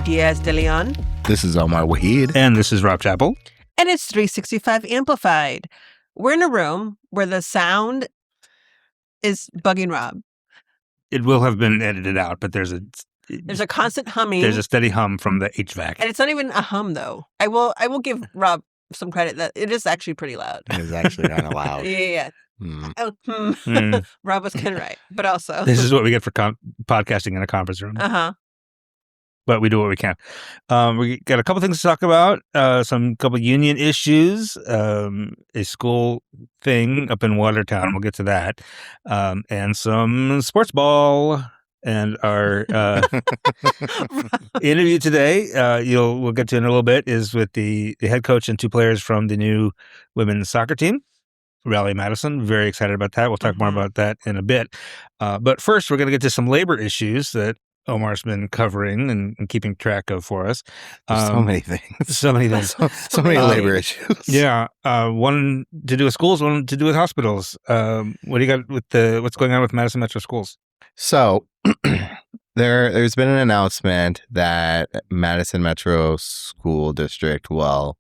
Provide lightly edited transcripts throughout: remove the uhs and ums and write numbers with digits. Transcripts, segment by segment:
Diaz de Leon. This is Omar Waheed. And this is Rob Chappell. And it's 365 Amplified. We're in a room where the sound is bugging Rob. It will have been edited out, but there's a constant humming. There's a steady hum from the HVAC. And it's not even a hum, though. I will give Rob some credit that it is actually pretty loud. It is actually kind of loud. Yeah. Rob was kind of right, but also. This is what we get for podcasting in a conference room. Uh-huh. But we do what we can. We got a couple things to talk about. Couple union issues. A school thing up in Watertown. We'll get to that. And some sports ball. And our interview today, we'll get to in a little bit, is with the head coach and two players from the new women's soccer team, Raleigh Madison. Very excited about that. We'll talk more about that in a bit. But first, we're going to get to some labor issues that Omar's been covering and keeping track of for us. So many things. So many things. so many labor issues. Yeah. One to do with schools, one to do with hospitals. What do you got with what's going on with Madison Metro Schools? So there's been an announcement that Madison Metro School District will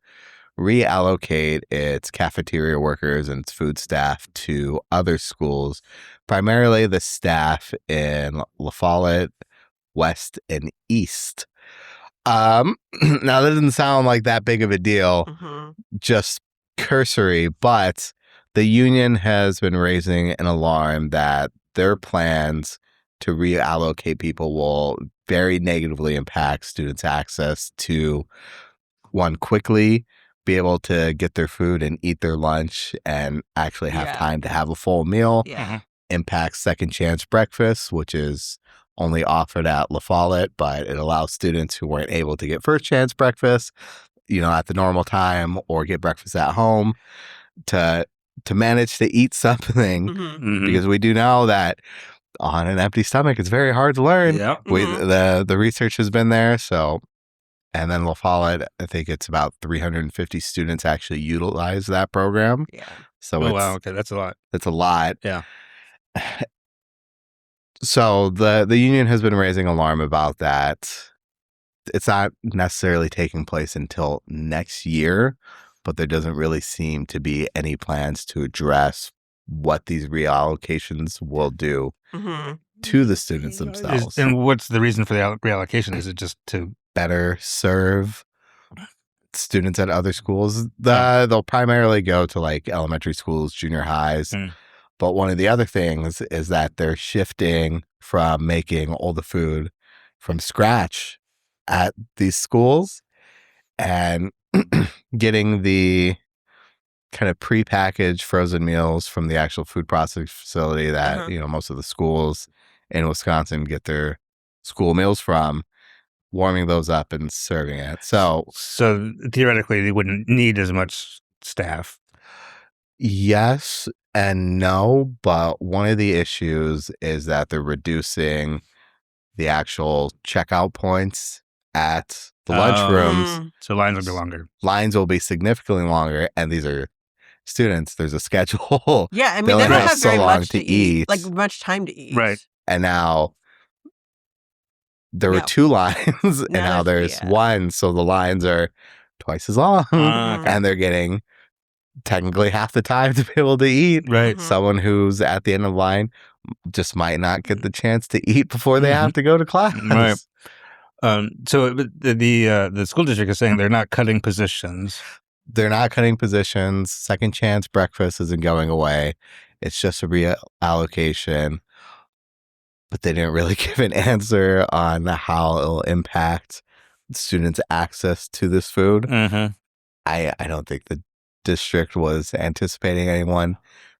reallocate its cafeteria workers and its food staff to other schools, primarily the staff in La Follette, West, and East. Now, that doesn't sound like that big of a deal, just cursory, but the union has been raising an alarm that their plans to reallocate people will very negatively impact students' access to, one, quickly be able to get their food and eat their lunch and actually have time to have a full meal. Yeah. Impacts second chance breakfast, which is only offered at La Follette, but it allows students who weren't able to get first chance breakfast, at the normal time or get breakfast at home to manage to eat something, because we do know that on an empty stomach, it's very hard to learn. Yep. The research has been there. So, and then La Follette, I think it's about 350 students actually utilize that program. Yeah. So wow. Okay. That's a lot. That's a lot. Yeah. So the union has been raising alarm about that. It's not necessarily taking place until next year, but there doesn't really seem to be any plans to address what these reallocations will do to the students themselves. And what's the reason for the reallocation? Is it just to better serve students at other schools? They'll primarily go to like elementary schools, junior highs. But one of the other things is that they're shifting from making all the food from scratch at these schools and getting the kind of prepackaged frozen meals from the actual food processing facility that, most of the schools in Wisconsin get their school meals from, warming those up and serving it. So theoretically, they wouldn't need as much staff. Yes and no, but one of the issues is that they're reducing the actual checkout points at the lunchrooms. So lines will be longer. Lines will be significantly longer, and these are students. There's a schedule. Yeah, I mean, they don't have very much to eat, like much time to eat. Right. And now there were two lines, and now there's one, so the lines are twice as long, and they're getting technically half the time to be able to eat. Right. Someone who's at the end of the line just might not get the chance to eat before they have to go to class. Right. So the school district is saying they're not cutting positions. They're not cutting positions. Second chance breakfast isn't going away. It's just a reallocation. But they didn't really give an answer on how it'll impact students' access to this food. I don't think the district was anticipating anyone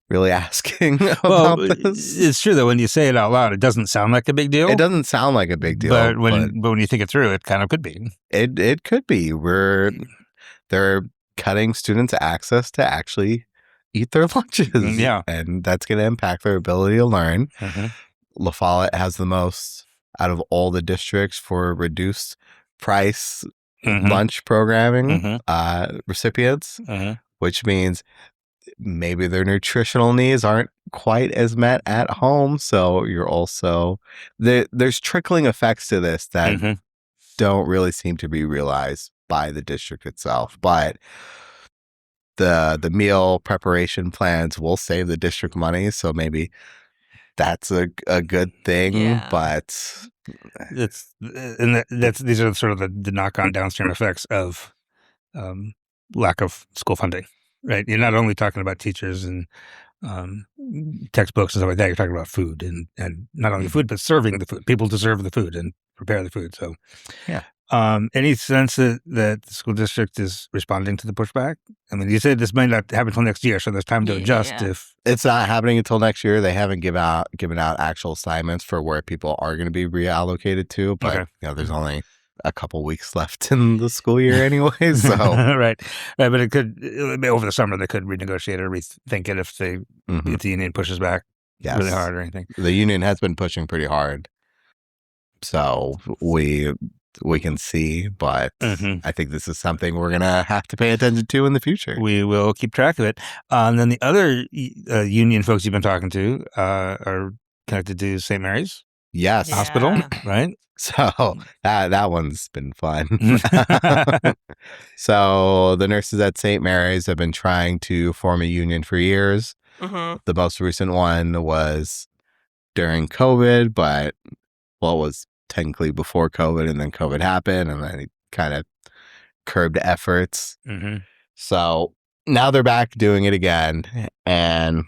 really asking about this. It's true that when you say it out loud, it doesn't sound like a big deal. It doesn't sound like a big deal. But when you think it through, it kind of could be. It could be. They're cutting students access to actually eat their lunches. Yeah. And that's going to impact their ability to learn. La Follette has the most out of all the districts for reduced price lunch programming recipients, which means maybe their nutritional needs aren't quite as met at home. So you're also there's trickling effects to this that don't really seem to be realized by the district itself. But the meal preparation plans will save the district money, so maybe that's a good thing. Yeah. But these are sort of the knock-on downstream effects of lack of school funding, right? You're not only talking about teachers and textbooks and stuff like that. You're talking about food and not only food, but serving the food. People deserve the food and prepare the food. So, yeah. Any sense that the school district is responding to the pushback? I mean, you said this might not happen until next year, so there's time to adjust. If it's not happening until next year, they haven't given out actual assignments for where people are going to be reallocated to. But there's only a couple weeks left in the school year anyway. So right. But it could over the summer they could renegotiate or rethink it if the union pushes back really hard or anything. The union has been pushing pretty hard, so we can see, but I think this is something we're gonna have to pay attention to in the future. We will keep track of it. And then the other union folks you've been talking to are connected to St. Mary's Hospital, right? So that one's been fun. So the nurses at St. Mary's have been trying to form a union for years. The most recent one was during COVID, but it was technically before COVID, and then COVID happened, and then it kind of curbed efforts. So now they're back doing it again, and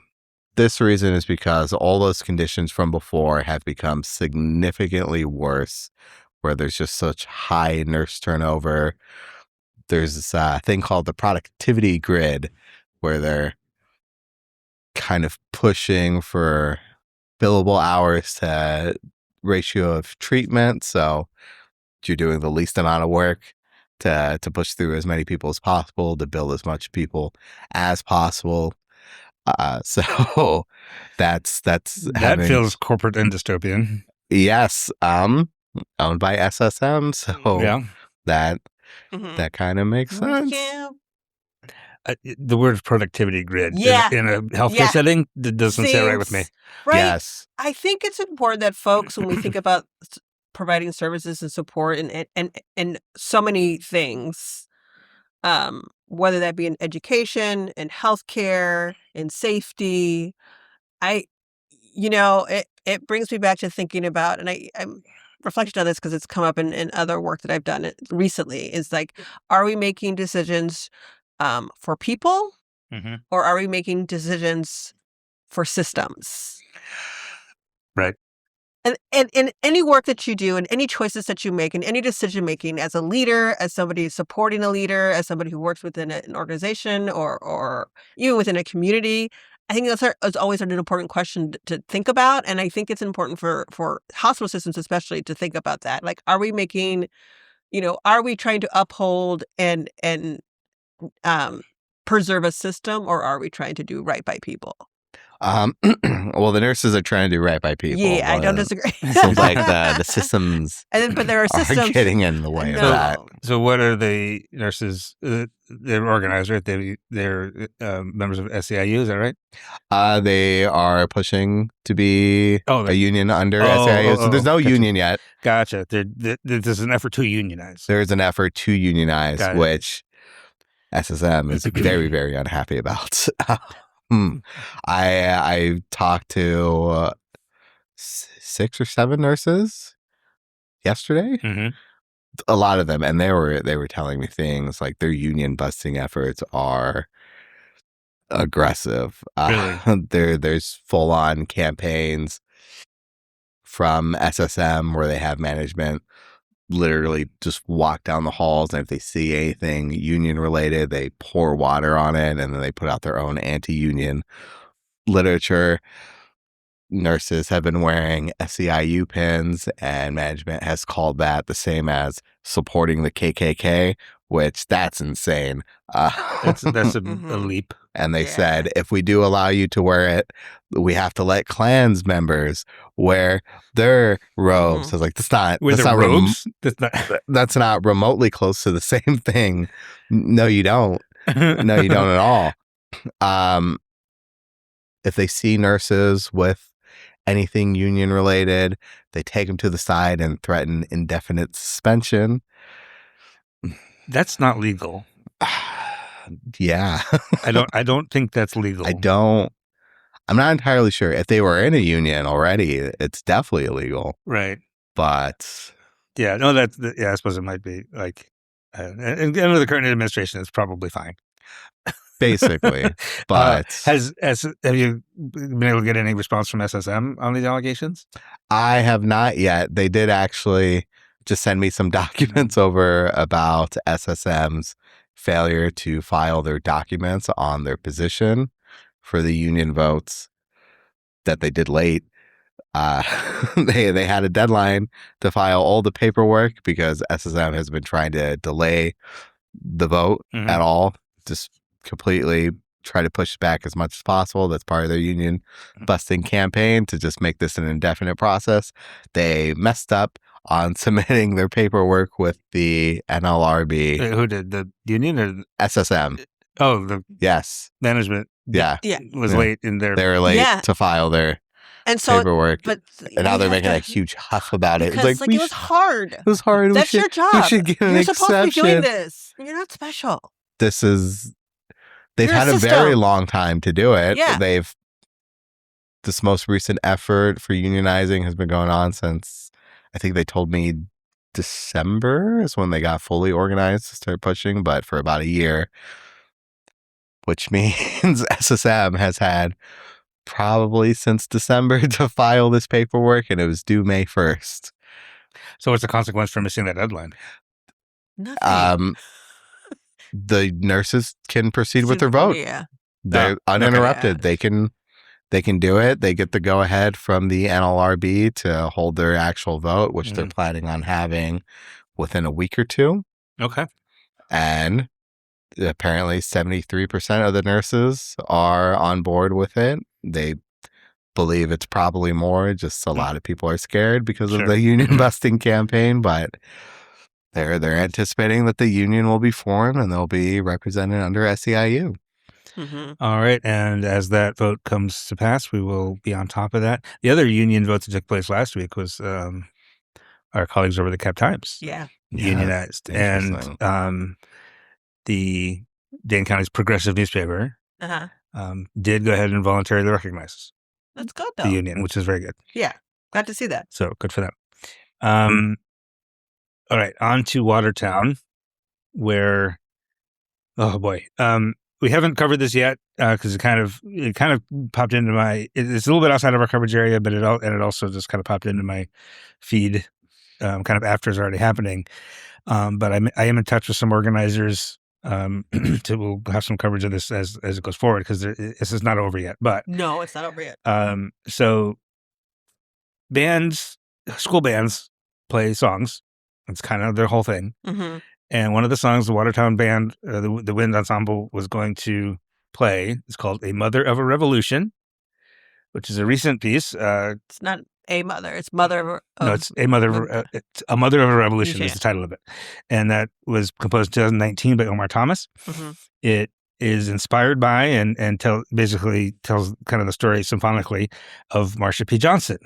this reason is because all those conditions from before have become significantly worse, where there's just such high nurse turnover. There's this thing called the productivity grid, where they're kind of pushing for billable hours to ratio of treatment. So you're doing the least amount of work to push through as many people as possible, to bill as much people as possible. So that feels corporate and dystopian. Yes, owned by SSM. So that kind of makes sense. Yeah. The word productivity grid in a healthcare setting doesn't sit right with me. Right. Yes. I think it's important that folks, when we think about providing services and support and so many things, whether that be in education, in healthcare, in safety, it brings me back to thinking about, and I'm reflecting on this because it's come up in other work that I've done recently, is like, are we making decisions for people, or are we making decisions for systems? Right. And in any work that you do, and any choices that you make, and any decision making, as a leader, as somebody supporting a leader, as somebody who works within an organization, or even within a community, I think that's always an important question to think about. And I think it's important for hospital systems especially to think about that. Like, are we making, are we trying to uphold and preserve a system, or are we trying to do right by people? Well, the nurses are trying to do right by people. Yeah, I don't disagree. Seems like the systems but there are systems getting in the way of that. So what are the nurses? They're organized, right? They're members of SEIU, is that right? They are pushing to be a union under SEIU. So there's no union yet. Gotcha. There's an effort to unionize. There's an effort to unionize, which SSM is very, very unhappy about. I talked to 6 or 7 nurses yesterday. A lot of them, and they were telling me things like their union busting efforts are aggressive. Really? There's full on campaigns from SSM where they have management literally just walk down the halls, and if they see anything union related, they pour water on it, and then they put out their own anti-union literature. Nurses have been wearing SEIU pins, and management has called that the same as supporting the KKK, which that's insane. That's a leap. And they said, if we do allow you to wear it, we have to let Klans members wear their robes. I was like, that's not remotely close to the same thing. No, you don't. No, you don't at all. If they see nurses with anything union related. They take them to the side and threaten indefinite suspension. That's not legal. Yeah. I don't think that's legal. I'm not entirely sure. If they were in a union already, it's definitely illegal. Right. But yeah, no, yeah, I suppose it might be like, and under the current administration, it's probably fine. basically, but have you been able to get any response from SSM on these allegations? I have not yet. They did actually just send me some documents over about SSM's failure to file their documents on their position for the union votes that they did late. They had a deadline to file all the paperwork because SSM has been trying to delay the vote at all, just completely try to push back as much as possible. That's part of their union busting campaign to just make this an indefinite process. They messed up on submitting their paperwork with the NLRB. Who did, the union or SSM? Oh, the management. Yeah, was late in their. They were late to file their paperwork, but and now they're making a huge huff about it. Because, It's like it was hard. It was hard. That's your job. We should give an You're exception. supposed to be doing this. You're not special. They've had a very long time to do it. Yeah. This most recent effort for unionizing has been going on since, I think they told me December is when they got fully organized to start pushing, but for about a year, which means SSM has had probably since December to file this paperwork, and it was due May 1st. So what's the consequence for missing that deadline? Nothing. The nurses can proceed with their vote. Yeah. They're uninterrupted. They can do it. They get the go ahead from the NLRB to hold their actual vote, which they're planning on having within a week or two. Okay. And apparently 73% of the nurses are on board with it. They believe it's probably more. Just a lot of people are scared because of the union busting campaign, but they're anticipating that the union will be formed and they'll be represented under SEIU. All right. And as that vote comes to pass, we will be on top of that. The other union vote that took place last week was our colleagues over the Cap Times. Yeah. Unionized. And the Dane County's progressive newspaper did go ahead and voluntarily recognize That's good, though. the union, which is very good. Yeah. Glad to see that. So good for them. All right, on to Watertown, where, oh boy, we haven't covered this yet because it kind of popped into my. It's a little bit outside of our coverage area, but it also just kind of popped into my feed, kind of after it's already happening. But I am in touch with some organizers. We'll have some coverage of this as it goes forward because this is not over yet. But no, it's not over yet. So school bands play songs. It's kind of their whole thing. And one of the songs the Watertown band, the Wind Ensemble, was going to play is called "A Mother of a Revolution," which is a recent piece. It's not a mother; it's mother. No, it's a mother. It's a Mother of a Revolution is the title of it, and that was composed in 2019 by Omar Thomas. It is inspired by and basically tells kind of the story symphonically of Marsha P. Johnson,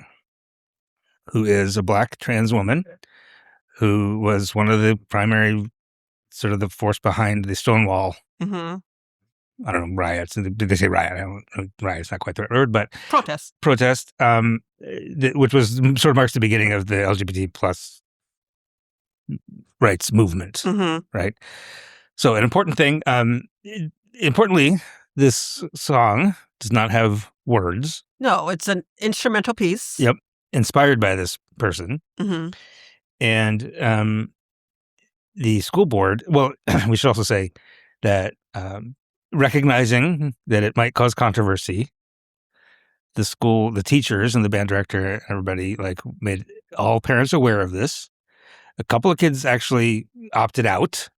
who is a Black trans woman who was one of the primary, sort of the force behind the Stonewall, I don't know, riots. Did they say riot? I don't know, riot's not quite the right word, but protest, which was sort of marks the beginning of the LGBT plus rights movement, right? So an important thing, importantly, this song does not have words. No, it's an instrumental piece. Yep. Inspired by this person. And the school board, well, we should also say that recognizing that it might cause controversy, the teachers and the band director, everybody made all parents aware of this. A couple of kids actually opted out,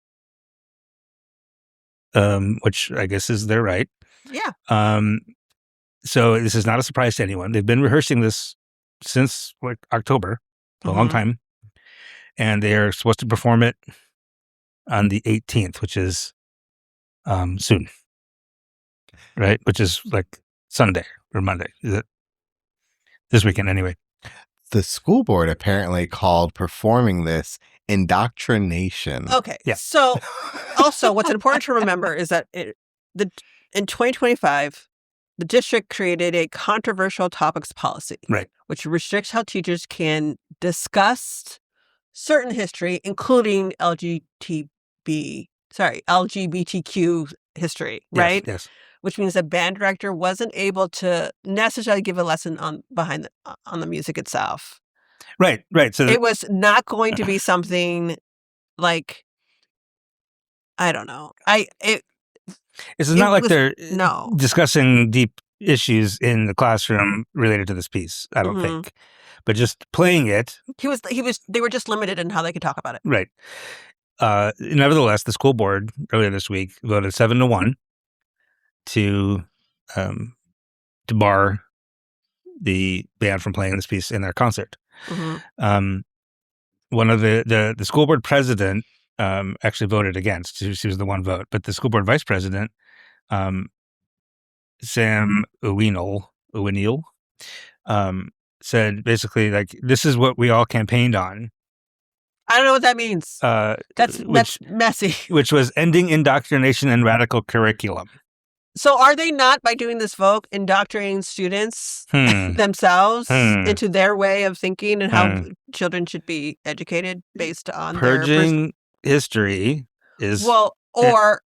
which I guess is their right. Yeah. So this is not a surprise to anyone. They've been rehearsing this since October, a long time. And they are supposed to perform it on the 18th, which is soon, right? Which is like Sunday or Monday. this weekend anyway. The school board apparently called performing this indoctrination. Okay. Yeah. So also what's important to remember is that in 2025, the district created a controversial topics policy, Right. which restricts how teachers can discuss certain history, including LGBTQ history, right? Yes. Which means the band director wasn't able to necessarily give a lesson on the music itself. Right. So It was not going to be something like, I don't know. it's not like they're no. discussing deep issues in the classroom related to this piece, I don't Mhm. think. But just playing it. They were just limited in how they could talk about it. Right. Nevertheless, the school board earlier this week voted 7-1 to bar the band from playing this piece in their concert. Mhm. One of the school board president actually voted against. She was the one vote, but the school board vice president, Sam Uwinil, said basically like, this is what we all campaigned on. I don't know what that means. That's messy. Which was ending indoctrination and radical curriculum. So are they not, by doing this vote, indoctrinating students themselves into their way of thinking and how children should be educated based on purging history is or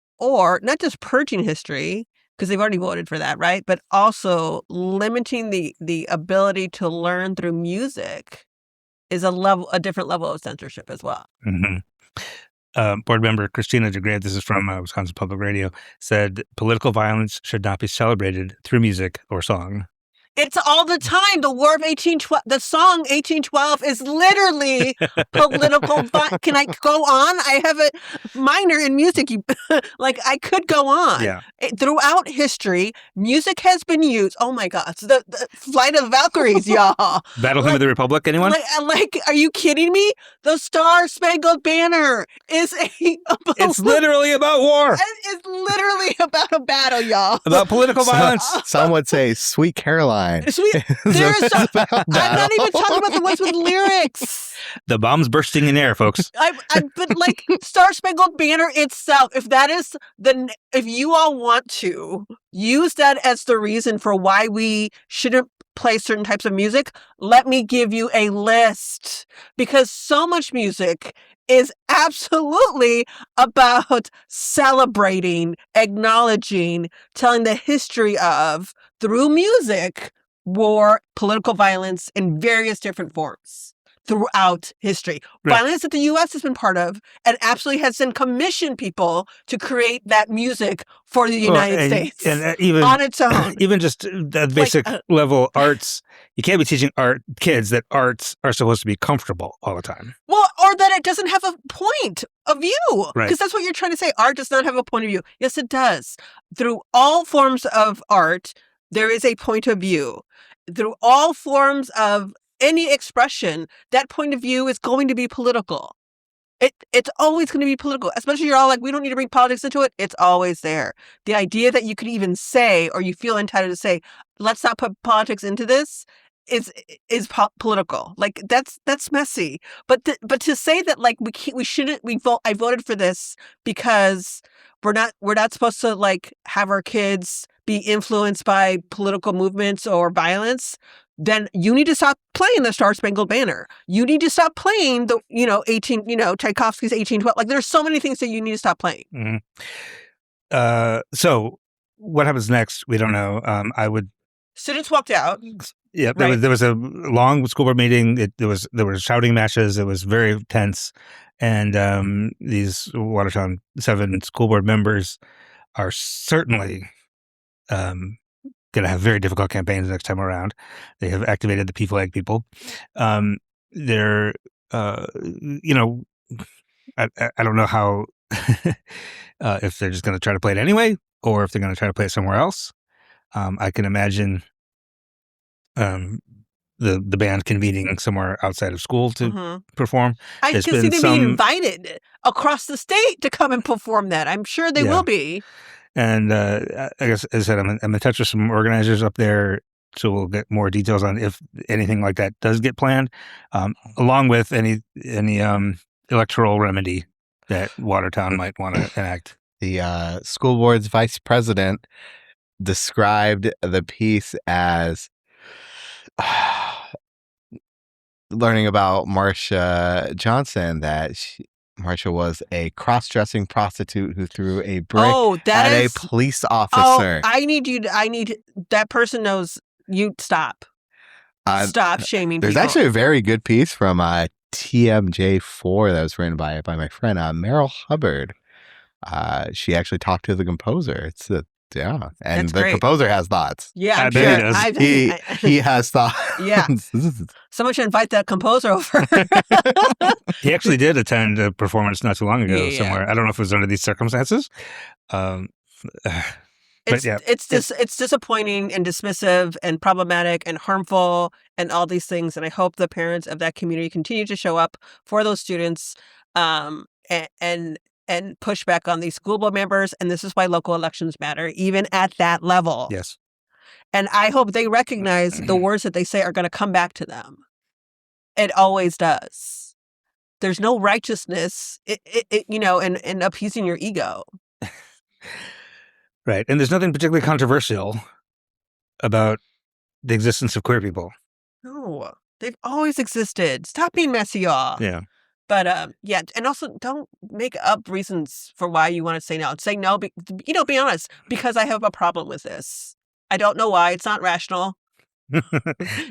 not just purging history, because they've already voted for that, right? But also limiting the ability to learn through music is a different level of censorship as well. Mm-hmm. Board member Christina DeGrave, this is from Wisconsin Public Radio, said political violence should not be celebrated through music or song. It's all the time. The War of 1812, the song 1812 is literally political. Can I go on? I have a minor in music. I could go on. Yeah. Throughout history, music has been used. Oh my God. The Flight of Valkyries, y'all. Battle Hymn of the Republic, anyone? Are you kidding me? The Star Spangled Banner is it's literally about war. It's literally about a battle, y'all. About political violence. Some would say Sweet Caroline. I'm not even talking about the ones with lyrics. The bombs bursting in air, folks. But Star Spangled Banner itself, if you all want to use that as the reason for why we shouldn't play certain types of music, let me give you a list. Because so much music is absolutely about celebrating, acknowledging, telling the history of, through music, war, political violence in various different forms throughout history. Right. Violence that the U.S. has been part of and absolutely has then commissioned people to create that music for the United States and even on its own. Even just the basic level arts, you can't be teaching kids that arts are supposed to be comfortable all the time. Well, or that it doesn't have a point of view. Right. Because that's what you're trying to say. Art does not have a point of view. Yes, it does. Through all forms of art, there is a point of view. Through all forms of any expression, that point of view is going to be political. It's always going to be political, especially you're all like, we don't need to bring politics into it. It's always there. The idea that you could even say, or you feel entitled to say, let's not put politics into this is political. That's messy. But to say that we shouldn't, I voted for this because we're not supposed to have our kids be influenced by political movements or violence, then you need to stop playing the Star Spangled Banner. You need to stop playing the, Tchaikovsky's 1812. There's so many things that you need to stop playing. Mm-hmm. So what happens next? We don't know. Students walked out. Yeah, there was a long school board meeting. There were shouting matches. It was very tense. And these Watertown 7 school board members are certainly going to have very difficult campaigns next time around. They have activated the P-Flag people. They're, I don't know how, if they're just going to try to play it anyway, or if they're going to try to play it somewhere else. I can imagine the band convening somewhere outside of school to perform. I can see them being invited across the state to come and perform that. I'm sure they will be. And I guess, as I said, I'm in touch with some organizers up there. So we'll get more details on if anything like that does get planned, along with any electoral remedy that Watertown might want to enact. The school board's vice president described the piece as learning about Marsha Johnson, that Marsha was a cross-dressing prostitute who threw a brick at a police officer. I need that person knows you. Stop shaming There's people. actually a very good piece from TMJ4 that was written by my friend Meryl Hubbard. She actually talked to the composer. And That's the great. composer has thoughts. Yeah, I I'm bet sure. he does. He has thoughts. Yeah. Someone should invite that composer over. He actually did attend a performance not too long ago Yeah. somewhere. I don't know if it was under these circumstances. It's disappointing and dismissive and problematic and harmful and all these things. And I hope the parents of that community continue to show up for those students and push back on these school board members. And this is why local elections matter, even at that level. Yes. And I hope they recognize the words that they say are going to come back to them. It always does. There's no righteousness, in appeasing your ego. Right. And there's nothing particularly controversial about the existence of queer people. No, they've always existed. Stop being messy, y'all. Yeah. But and also don't make up reasons for why you want to say no. Say no, be honest, because I have a problem with this. I don't know why. It's not rational.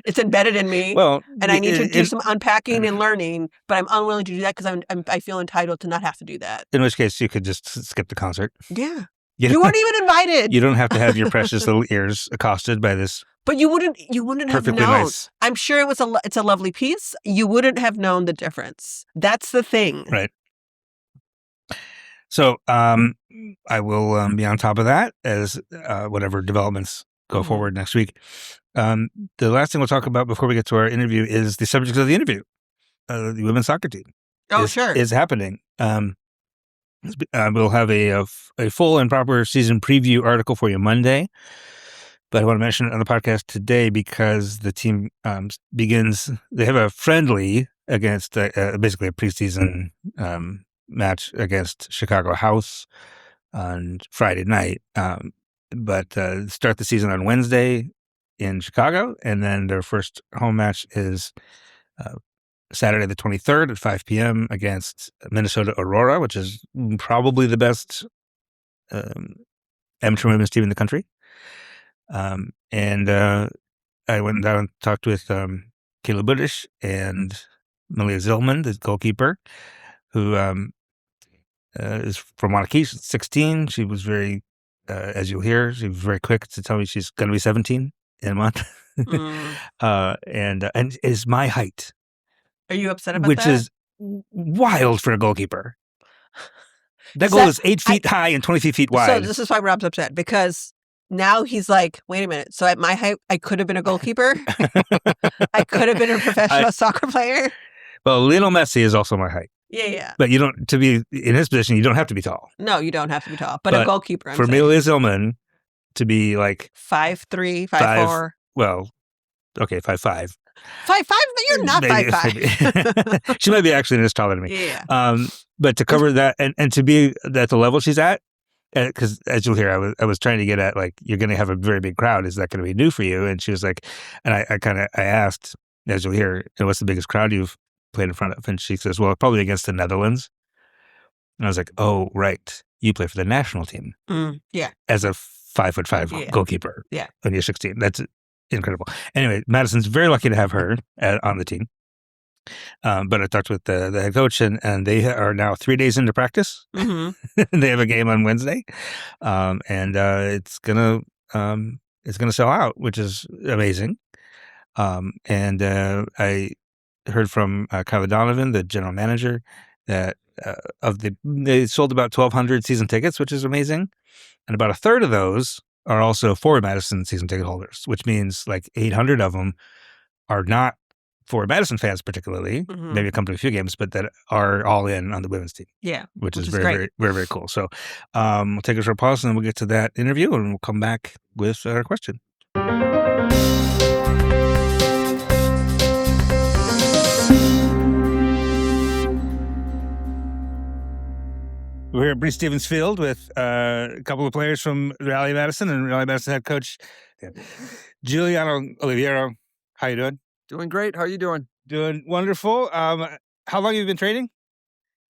It's embedded in me. Well, and I need to do some unpacking and learning, but I'm unwilling to do that because I feel entitled to not have to do that. In which case, you could just skip the concert. Yeah. You weren't even invited. You don't have to have your precious little ears accosted by this. But you wouldn't have known. Nice. I'm sure it's a lovely piece. You wouldn't have known the difference. That's the thing. Right. So I will be on top of that as whatever developments go forward next week. The last thing we'll talk about before we get to our interview is the subject of the interview. The women's soccer team. Sure. Is happening. We'll have a full and proper season preview article for you Monday. But I want to mention it on the podcast today because the team begins. They have a friendly against basically a preseason match against Chicago House on Friday night. But start the season on Wednesday in Chicago, and then their first home match is Saturday the 23rd at 5 p.m. against Minnesota Aurora, which is probably the best amateur women's team in the country. And I went down and talked with Kayla Budish and Malia Zillman, the goalkeeper, who is from Wanakee. She's 16. She was very, as you'll hear, she was very quick to tell me she's going to be 17 in a month. And is my height. Are you upset about that? Which is wild for a goalkeeper. That goal is 8 feet high and 20 feet wide. So this is why Rob's upset, because now he's like, wait a minute. So at my height, I could have been a goalkeeper. I could have been a professional soccer player. Well, Lionel Messi is also my height. Yeah. But you don't, to be in his position, you don't have to be tall. No, you don't have to be tall. But a goalkeeper, for Malia Zillman to be like 5'3", 5'4". Well, okay, 5'5". 5'5", but you're not 5'5". She might be actually just taller than me. Yeah. But to cover that and to be at the level she's at, because as you'll hear, I was trying to get at, like, you're going to have a very big crowd. Is that going to be new for you? And she was like, and I asked, as you'll hear, what's the biggest crowd you've played in front of? And she says, well, probably against the Netherlands. And I was like, oh, right. You play for the national team. Yeah. As a 5'5" goalkeeper. Yeah. When you're 16. That's incredible. Anyway, Madison's very lucky to have her on the team. But I talked with the head coach, and they are now 3 days into practice. Mm-hmm. They have a game on Wednesday, and it's gonna sell out, which is amazing. And I heard from Kayla Donovan, the general manager, that they sold about 1,200 season tickets, which is amazing, and about a third of those are also for Madison season ticket holders, which means like 800 of them are not for Madison fans particularly, maybe come to a few games, but that are all in on the women's team. Yeah. Which is very, very, very, very cool. So we'll take a short pause and then we'll get to that interview and we'll come back with our question. We're here at Bree Stevens Field with a couple of players from Rally Madison and Rally Madison head coach Giuliano Oliviero. How you doing? Doing great. How are you doing? Doing wonderful. How long have you been training?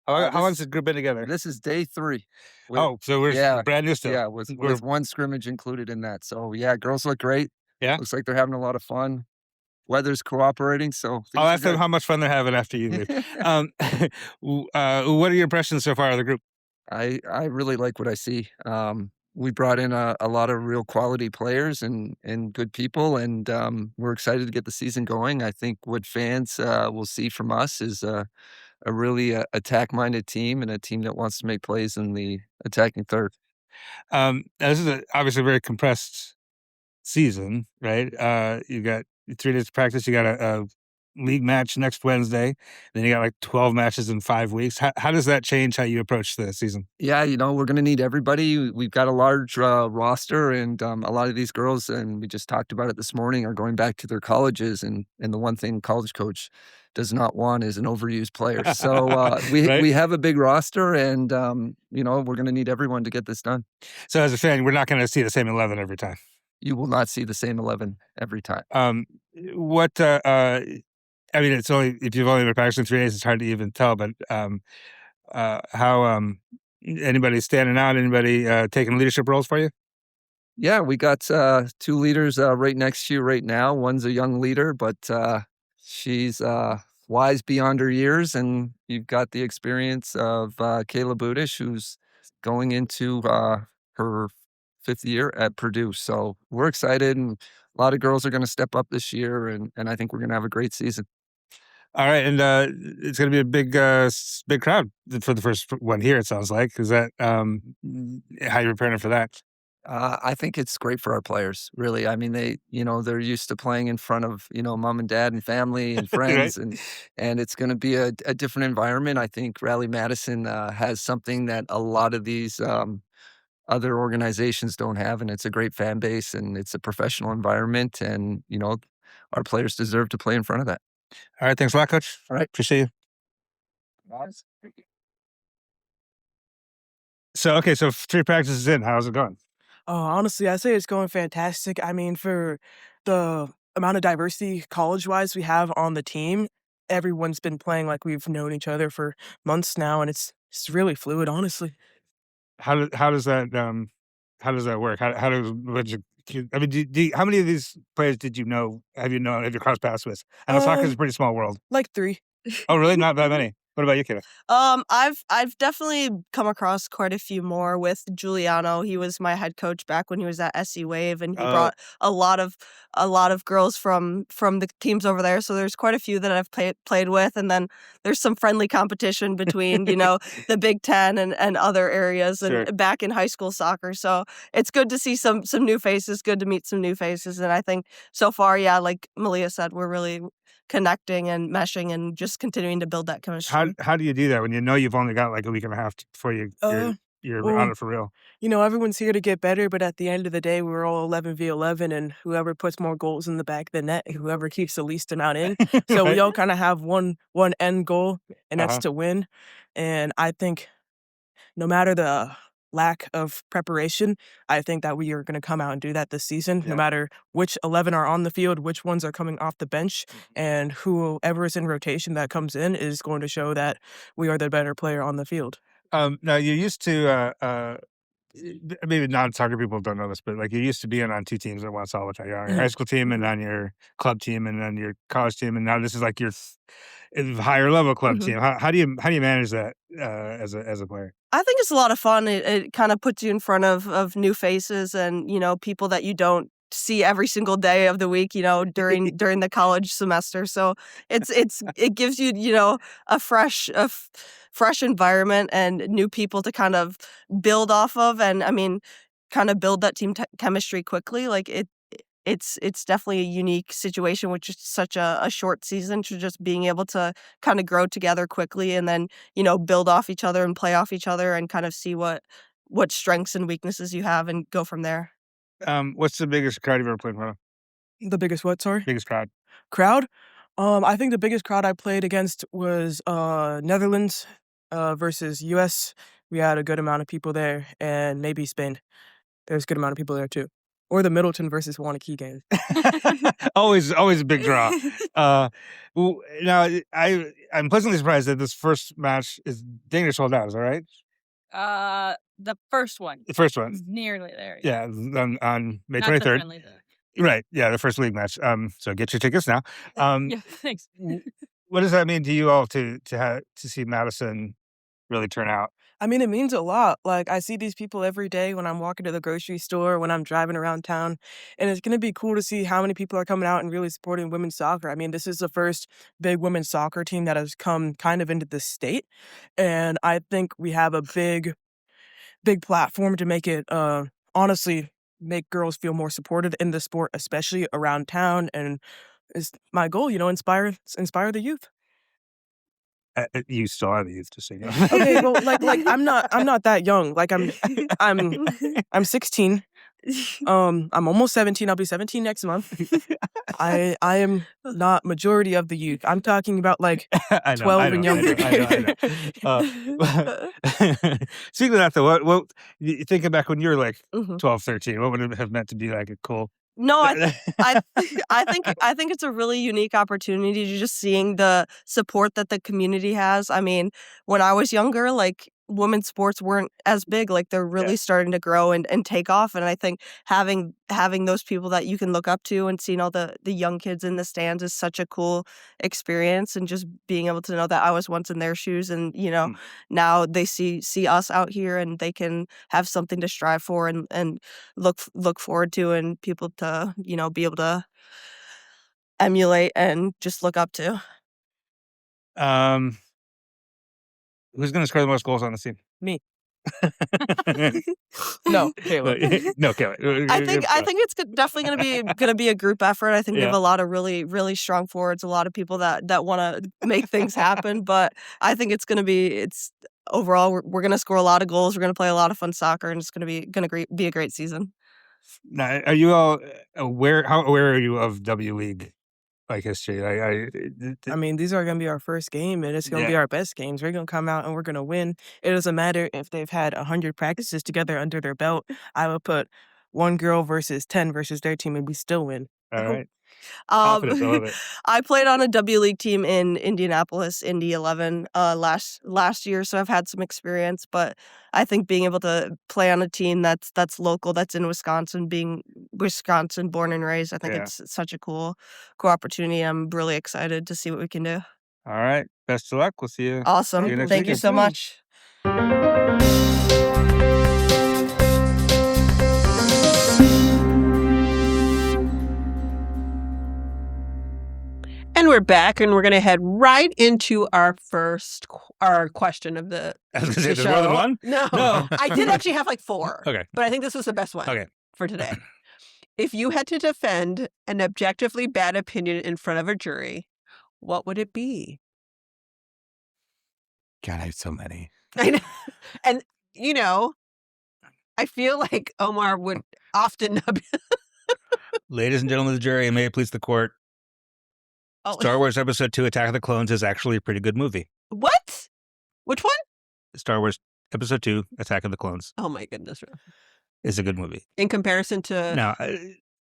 How long has This- the group been together? This is day 3. So we're yeah, brand new still. Yeah, with one scrimmage included in that. So yeah, girls look great. Yeah? Looks like they're having a lot of fun. Weather's cooperating, so things I'll are ask them good. how much fun they're having after you leave. What are your impressions so far of the group? I really like what I see. We brought in a lot of real quality players and good people, and we're excited to get the season going. I think what fans will see from us is a really attack-minded team and a team that wants to make plays in the attacking third. This is obviously a very compressed season, right? You got 3 days of practice. You got a league match next Wednesday. Then you got like 12 matches in 5 weeks. How does that change how you approach the season? Yeah, we're going to need everybody. We've got a large roster, and a lot of these girls, and we just talked about it this morning, are going back to their colleges. And the one thing college coach does not want is an overused player. So we have a big roster, and we're going to need everyone to get this done. So as a fan, we're not going to see the same 11 every time. You will not see the same 11 every time. I mean, it's only if you've only been practicing 3 days, it's hard to even tell. But how anybody standing out? Anybody taking leadership roles for you? Yeah, we got 2 leaders right next to you right now. One's a young leader, but she's wise beyond her years, and you've got the experience of Kayla Budish, who's going into her 5th year at Purdue. So we're excited, and a lot of girls are going to step up this year, and I think we're going to have a great season. All right, and it's going to be a big crowd for the first one here. It sounds like. Is that how you're preparing for that? I think it's great for our players, really. I mean, they're used to playing in front of, mom and dad and family and friends, Right. and it's going to be a different environment. I think Rally Madison has something that a lot of these other organizations don't have, and it's a great fan base, and it's a professional environment, and our players deserve to play in front of that. All right, thanks a lot, Coach. All right. Appreciate you. Nice. So 3 practices in, how's it going? Honestly, I'd say it's going fantastic. I mean, for the amount of diversity college-wise we have on the team, everyone's been playing like we've known each other for months now, and it's really fluid, honestly. How does that work? I mean, how many of these players did you know? Have you crossed paths with? I know soccer is a pretty small world. Like 3. Oh, really? Not that many. What about you, Kayla? I've definitely come across quite a few more with Giuliano. He was my head coach back when he was at SC Wave, and he brought a lot of girls from the teams over there. So there's quite a few that I've played with, and then there's some friendly competition between the Big Ten and other areas, and Sure. back in high school soccer. So it's good to see some new faces. Good to meet some new faces, and I think so far, yeah, like Malia said, we're really connecting and meshing and just continuing to build that chemistry. How do you do that when you know you've only got like a week and a half before you're well, on it for real? Everyone's here to get better, but at the end of the day, we're all 11v11, and whoever puts more goals in the back of the net, whoever keeps the least amount in. So we all kind of have one end goal, and that's to win. And I think no matter the lack of preparation, I think that we are going to come out and do that this season, no matter which 11 are on the field, which ones are coming off the bench, and whoever is in rotation that comes in is going to show that we are the better player on the field. Now you used to maybe non-soccer people don't know this, but like you used to be on 2 teams at once all the time. You're on your high school team and on your club team and on your college team, and now this is like your higher level club team. How do you manage that as a player? I think it's a lot of fun. It kind of puts you in front of new faces and, people that you don't see every single day of the week, during the college semester. So it gives you, a fresh environment and new people to kind of build off of. And I mean, kind of build that team chemistry quickly. Like it's definitely a unique situation, which is such a short season, to just being able to kind of grow together quickly and then, build off each other and play off each other and kind of see what strengths and weaknesses you have and go from there. What's the biggest crowd you've ever played in front of? The biggest what, sorry? Biggest crowd. Crowd? I think the biggest crowd I played against was Netherlands versus US. we had a good amount of people there, and maybe Spain. There's a good amount of people there too. Or the Middleton versus Wanakee game. always a big draw. Now, I'm pleasantly surprised that this first match is dang near sold out. Is that right? The first one. The first one. Nearly there. Yeah, on May Not the 23rd. friendly, though. Right. Yeah, the first league match. So get your tickets now. Yeah, thanks. What does that mean to you all to see Madison really turn out? I mean, it means a lot. Like, I see these people every day when I'm walking to the grocery store, when I'm driving around town, and it's going to be cool to see how many people are coming out and really supporting women's soccer. I mean, this is the first big women's soccer team that has come kind of into the state, and I think we have a big platform to make it, honestly, make girls feel more supported in the sport, especially around town, and it's my goal, inspire the youth. You still are the youth, just so you know. Okay, well, like I'm not that young. Like I'm 16. I'm almost 17. I'll be 17 next month. I am not majority of the youth. I'm talking about like 12 and younger. I know. Speaking of that, though, what thinking back when you were like 12, 13, what would it have meant to be like a cool? No, I think it's a really unique opportunity to just seeing the support that the community has. I mean, when I was younger, like women's sports weren't as big. Like they're really starting to grow and take off. And I think having those people that you can look up to and seeing all the young kids in the stands is such a cool experience. And just being able to know that I was once in their shoes, and now they see us out here and they can have something to strive for and look forward to, and people to be able to emulate and just look up to. Who's going to score the most goals on the team? Me. No, Kayla. No, Kayla. I think it's definitely gonna be a group effort. I think we have a lot of really, really strong forwards, a lot of people that want to make things happen. But I think it's overall we're gonna score a lot of goals. We're gonna play a lot of fun soccer, and it's gonna be a great season. Now, are you all aware? How aware are you of W League history? I mean, these are going to be our first game, and it's going to be our best games. We're going to come out and we're going to win. It doesn't matter if they've had 100 practices together under their belt. I will put 1 girl versus 10 versus their team, and we still win. All right. Confidence, I love it. I played on a W League team in Indianapolis, Indy 11, last year, so I've had some experience. But I think being able to play on a team that's local, that's in Wisconsin, being Wisconsin born and raised, I think it's such a cool opportunity. I'm really excited to see what we can do. All right. Best of luck. We'll see you. Awesome. See you next Thank you weekend. so much. And we're back, and we're going to head right into our question of the I was going to say, the there's more than show. one? No. I did actually have like 4. Okay. But I think this was the best one Okay. for today. If you had to defend an objectively bad opinion in front of a jury, what would it be? God, I have so many. I know. And, I feel like Omar would often... Ladies and gentlemen of the jury, and may it please the court, Star Wars Episode 2, Attack of the Clones is actually a pretty good movie. What? Which one? Star Wars Episode 2, Attack of the Clones. Oh, my goodness. Is a good movie. In comparison to... Now,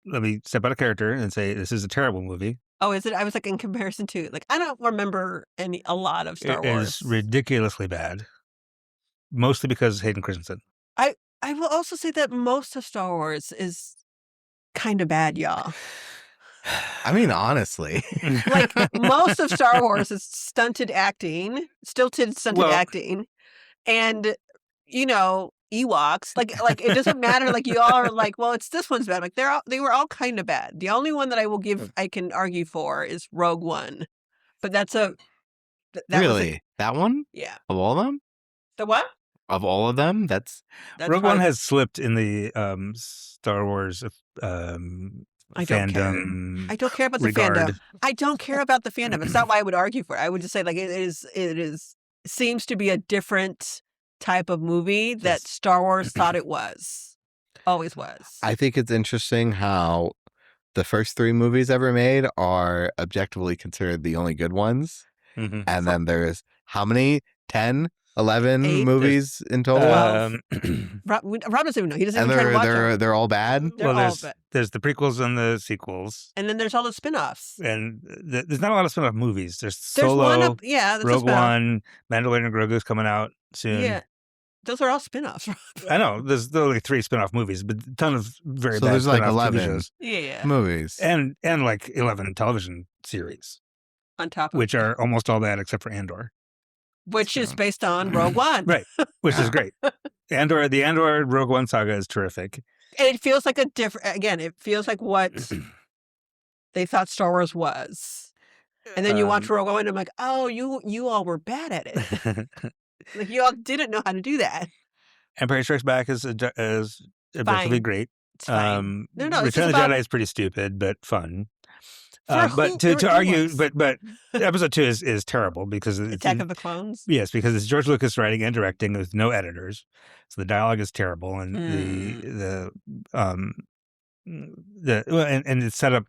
let me step out of character and say this is a terrible movie. Oh, is it? I was like, in comparison to... Like, I don't remember a lot of Star Wars. It is ridiculously bad. Mostly because Hayden Christensen. I will also say that most of Star Wars is kind of bad, y'all. I mean, honestly. Like, most of Star Wars is stunted acting. And, Ewoks. Like it doesn't matter. Like, you all are like, well, it's this one's bad. Like, they were all kind of bad. The only one that I can argue for is Rogue One. But that's Really? That one? Yeah. Of all of them? The what? Of all of them? That's Rogue One has slipped in the Star Wars fandom. I don't care about the fandom. I don't care about the fandom. It's not why I would argue for it. I would just say, like, it seems to be a different type of movie that Star Wars thought it was. Always was. I think it's interesting how the first 3 movies ever made are objectively considered the only good ones. Mm-hmm. And then there's how many? 10, 11 8? movies in total. Rob doesn't even know. He doesn't And even try to watch them. they're all bad. They're all bad. There's the prequels and the sequels, And then there's all the spin-offs. and there's not a lot of spin-off movies. There's There's Solo, one up, there's a Rogue spin-off. One, Mandalorian and Grogu's coming out soon. Yeah. Those are all spin-offs. I know. There's only 3 spin-off movies, but a ton of very So bad there's like spin-off TV 11 shows. Yeah. movies. And like 11 television series, On top of which are almost all bad except for Andor. which is based on Rogue One. Right, which is great. The Andor Rogue One saga is terrific. And it feels like it feels like what they thought Star Wars was. And then you watch Rogue One and I'm like, oh, you all were bad at it. Like you all didn't know how to do that. Empire Strikes Back is objectively great. It's fine. Return it's of just the about- Jedi is pretty stupid, but fun. For But who- to who argue, was? but episode 2 is terrible because it's Attack of the Clones. Yes, because it's George Lucas writing and directing with no editors, so the dialogue is terrible, and and it's set up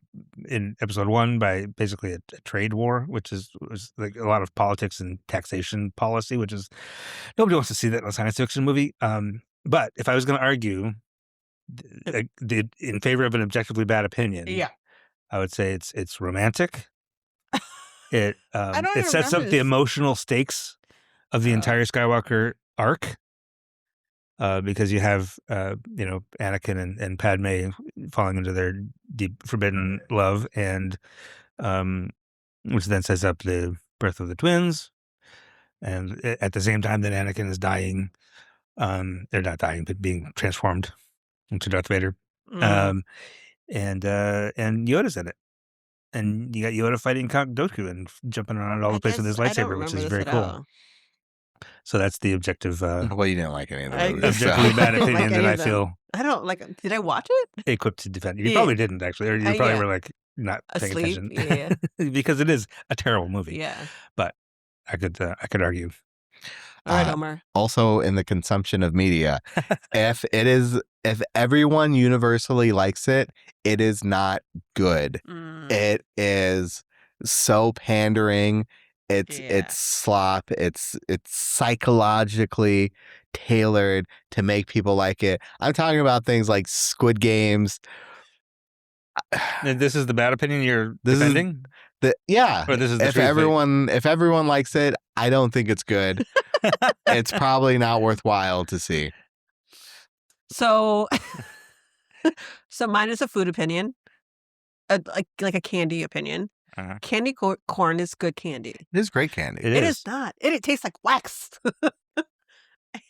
in episode 1 by basically a trade war, which was like a lot of politics and taxation policy, which is nobody wants to see that in a science fiction movie. But if I was going to argue in favor of an objectively bad opinion, I would say it's romantic. It sets up the emotional stakes of the entire Skywalker arc. Because you have, Anakin and Padme falling into their deep forbidden love, and which then sets up the birth of the twins. And at the same time that Anakin is dying, they're not dying, but being transformed into Darth Vader. And Yoda's in it. And you got Yoda fighting Count Dooku and jumping around all the place with his lightsaber, which is very cool. So that's the objective. Well, you didn't like any of the movies. Objectively bad I don't like opinion any that I of them. feel I don't like. Did I watch it? equipped to defend. You Yeah. probably didn't actually, or you probably yeah. were like not paying Asleep. attention. Because it is a terrible movie. Yeah. But I could argue. All right, Omar. Also, in the consumption of media, if everyone universally likes it, it is not good. It is so pandering. It's slop. It's psychologically tailored to make people like it. I'm talking about things like Squid Games. And this is the bad opinion you're This is- defending? Or this is the if truth, if everyone likes it, I don't think it's good. It's probably not worthwhile to see. So, so mine is a food opinion, like a candy opinion. Uh-huh. Candy corn is good candy. It is great candy. It It is. is not. It tastes like wax.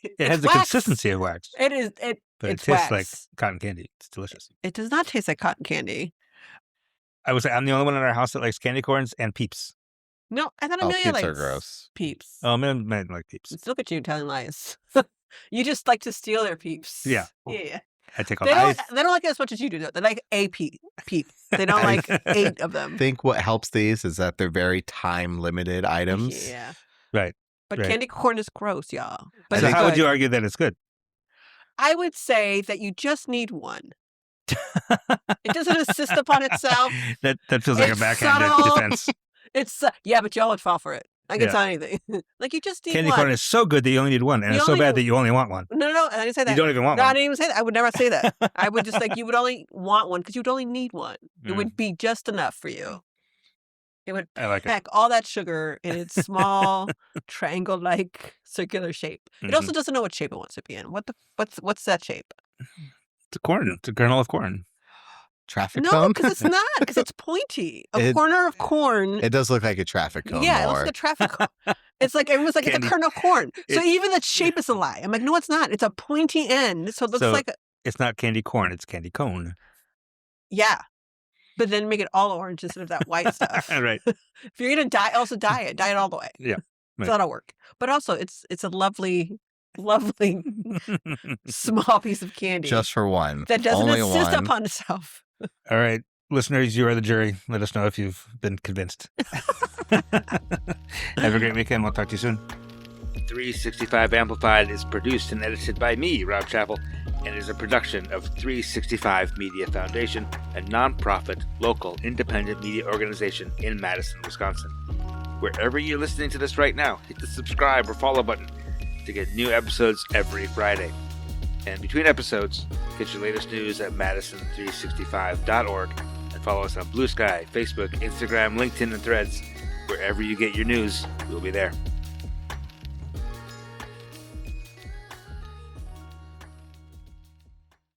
It has the consistency of wax, It is. but It's it tastes wax. like cotton candy. It's delicious. It does not taste like cotton candy. I would say I'm the only one in our house that likes candy corns and Peeps. No, I thought Oh, Amelia Peeps likes are gross. Peeps. Oh, man, like Peeps. Look at you telling lies. You just like to steal their peeps. Yeah. Yeah. I take all They the don't like it as much as you do. Though. They like a peep. They don't like 8 of them. I think what helps these is that they're very time limited items. Yeah. Right. But Right. candy corn is gross, y'all. But So it's how would good. you argue that it's good? I would say that you just need one. It doesn't insist upon itself. That feels like a It's backhanded subtle. defense. It's yeah, but y'all would fall for it. I can Yeah. tell anything. Like you just need Candy one. corn is so good that you only need one, and You it's so only bad need- that you only want one. No, I didn't say that. You don't even want No, I one. didn't even say that. I would never say that. I would just like you would only want one because you would only need one. It Mm. would be just enough for you. It would I like it. pack all that sugar in its small triangle-like circular shape. It Mm-hmm. also doesn't know what shape it wants to be in. What's that shape? It's a corn. It's a kernel of corn. Traffic No, cone? because it's not. Because it's pointy. A It- corner of corn. It does look like a traffic cone Yeah, it more. looks like a traffic cone. It's like everyone's like, Candy. it's a kernel of corn. So It- even the shape is a lie. I'm like, no, it's not. It's a pointy end. So it looks So- like, It's not candy corn. It's candy cone. yeah. But then make it all orange instead of that white stuff. Right. If you're gonna dye, also dye it. Dye it all the way. Yeah, So right. that'll work. But also, it's a lovely, lovely small piece of candy Just for one. that doesn't Only insist one. upon itself. All right. Listeners, you are the jury. Let us know if you've been convinced. Have a great weekend. We'll talk to you soon. 365 Amplified is produced and edited by me, Rob Chappell, and is a production of 365 Media Foundation, a nonprofit, local, independent media organization in Madison, Wisconsin. Wherever you're listening to this right now, hit the subscribe or follow button. to get new episodes every Friday. And between episodes, get your latest news at madison365.org and follow us on Blue Sky, Facebook, Instagram, LinkedIn, and Threads. Wherever you get your news, we'll be there.